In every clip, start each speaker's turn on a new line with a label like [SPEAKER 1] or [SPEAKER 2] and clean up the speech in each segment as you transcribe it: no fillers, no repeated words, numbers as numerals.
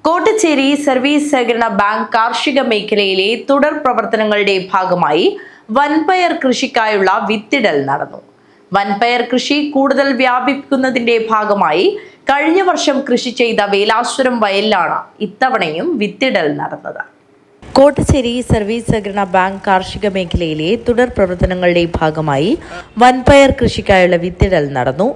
[SPEAKER 1] Kottachery service സഹകരണ bank കാർഷിക മേഖലയിലെ തുടർ പ്രവർത്തനങ്ങളുടെ ഭാഗമായി വൻപയർ കൃഷിക്കായുള്ള വിത്തിടൽ നടന്നു. വൻപയർ കൃഷി കൂടുതൽ വ്യാപിപ്പിക്കുന്നതിന്റെ ഭാഗമായി കഴിഞ്ഞ വർഷം കൃഷി ചെയ്ത വേലാശ്വരം വയലിലാണ് ഇത്തവണയും വിത്തിടൽ നടന്നത്. കോട്ടച്ചേരി സർവീസ് സഹകരണ ബാങ്ക് കാർഷിക മേഖലയിലെ തുടർ പ്രവർത്തനങ്ങളുടെ ഭാഗമായി വൻപയർ കൃഷിക്കായുള്ള വിത്തിടൽ നടന്നു.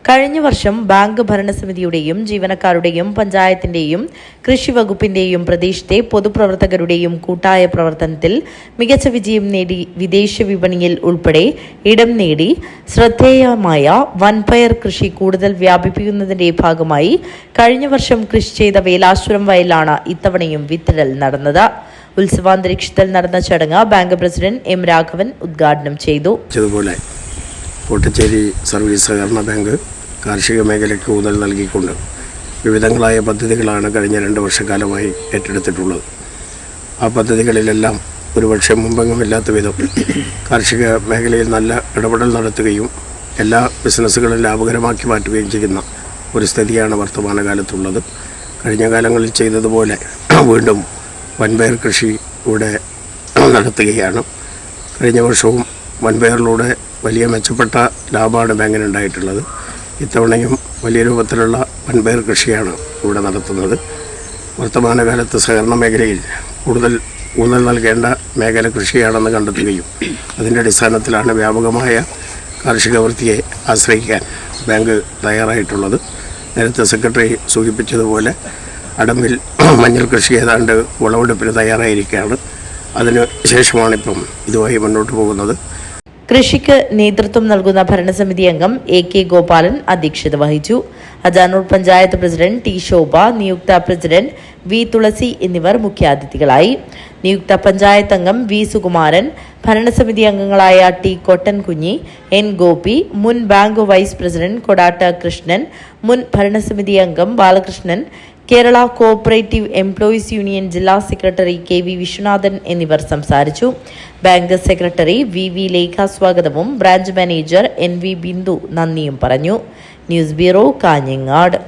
[SPEAKER 1] കഴിഞ്ഞ വർഷം ബാങ്ക് ഭരണസമിതിയുടെയും ജീവനക്കാരുടെയും പഞ്ചായത്തിന്റെയും കൃഷി വകുപ്പിന്റെയും പ്രദേശത്തെ പൊതുപ്രവർത്തകരുടെയും കൂട്ടായ പ്രവർത്തനത്തിൽ മികച്ച വിജയം നേടി വിദേശ വിപണിയിൽ ഉൾപ്പെടെ ഇടം നേടി ശ്രദ്ധേയമായ വൻപയർ കൃഷി കൂടുതൽ വ്യാപിപ്പിക്കുന്നതിന്റെ ഭാഗമായി കഴിഞ്ഞ വർഷം കൃഷി ചെയ്ത വേലാശ്വരം വയലിലാണ് ഇത്തവണയും വിത്തിടൽ നടന്നത്. ഉത്സവാന്തരീക്ഷത്തിൽ നടന്ന ചടങ്ങ് ബാങ്ക് പ്രസിഡന്റ് എം രാഘവൻ ഉദ്ഘാടനം ചെയ്തു.
[SPEAKER 2] കോട്ടച്ചേരി സർവീസ് സഹകരണ ബാങ്ക് കാർഷിക മേഖലയ്ക്ക് ഊന്നൽ നൽകിക്കൊണ്ട് വിവിധങ്ങളായ പദ്ധതികളാണ് കഴിഞ്ഞ 2 വർഷക്കാലമായി ഏറ്റെടുത്തിട്ടുള്ളത്. ആ പദ്ധതികളിലെല്ലാം ഒരുപക്ഷെ മുമ്പെങ്ങുമില്ലാത്ത വിധം കാർഷിക മേഖലയിൽ നല്ല ഇടപെടൽ നടത്തുകയും എല്ലാ ബിസിനസ്സുകളും ലാഭകരമാക്കി മാറ്റുകയും ചെയ്യുന്ന ഒരു സ്ഥിതിയാണ് വർത്തമാനകാലത്തുള്ളത്. കഴിഞ്ഞ കാലങ്ങളിൽ ചെയ്തതുപോലെ വീണ്ടും വൻപയർ കൃഷി ഇവിടെ നടത്തുകയാണ്. കഴിഞ്ഞ വർഷവും വൻപയറിലൂടെ വലിയ മെച്ചപ്പെട്ട ലാഭമാണ് ബാങ്കിനുണ്ടായിട്ടുള്ളത്. ഇത്തവണയും വലിയ രൂപത്തിലുള്ള വൻപയർ കൃഷിയാണ് ഇവിടെ നടത്തുന്നത്. വർത്തമാനകാലത്ത് സഹകരണ മേഖലയിൽ കൂടുതൽ ഊന്നൽ നൽകേണ്ട മേഖല കൃഷിയാണെന്ന് കണ്ടെത്തുകയും അതിൻ്റെ അടിസ്ഥാനത്തിലാണ് വ്യാപകമായ കാർഷിക വൃത്തിയെ ആശ്രയിക്കാൻ ബാങ്ക് തയ്യാറായിട്ടുള്ളത്. നേരത്തെ സെക്രട്ടറി സൂചിപ്പിച്ചതുപോലെ അടമ്പിൽ മഞ്ഞൾ കൃഷി ഏതാണ്ട് വിളവെടുപ്പിന് തയ്യാറായിരിക്കുകയാണ്. അതിന് ശേഷമാണിപ്പം ഇതുമായി മുന്നോട്ട് പോകുന്നത്.
[SPEAKER 1] കൃഷിക്ക് നേതൃത്വം നൽകുന്ന ഭരണസമിതി അംഗം AK ഗോപാലൻ അധ്യക്ഷത വഹിച്ചു. അജാനൂർ പഞ്ചായത്ത് പ്രസിഡന്റ് T ശോഭ, നിയുക്ത പ്രസിഡന്റ് V തുളസി എന്നിവർ മുഖ്യാതിഥികളായി. നിയുക്ത പഞ്ചായത്ത് അംഗം V സുകുമാരൻ, ഭരണസമിതി അംഗങ്ങളായ T കൊട്ടൻകുഞ്ഞി, N ഗോപി, മുൻ ബാങ്ക് വൈസ് പ്രസിഡന്റ് കൊടാട്ട് കൃഷ്ണൻ, മുൻ ഭരണസമിതി അംഗം Balakrishnan, Kerala cooperative employees union ജില്ലാ സെക്രട്ടറി KV വിശ്വനാഥൻ എന്നിവർ സംസാരിച്ചു. ബാങ്ക് സെക്രട്ടറി VV ലേഖ സ്വാഗതവും ബ്രാഞ്ച് മാനേജർ NV ബിന്ദു നന്ദിയും പറഞ്ഞു. News bureau, Kanhangad.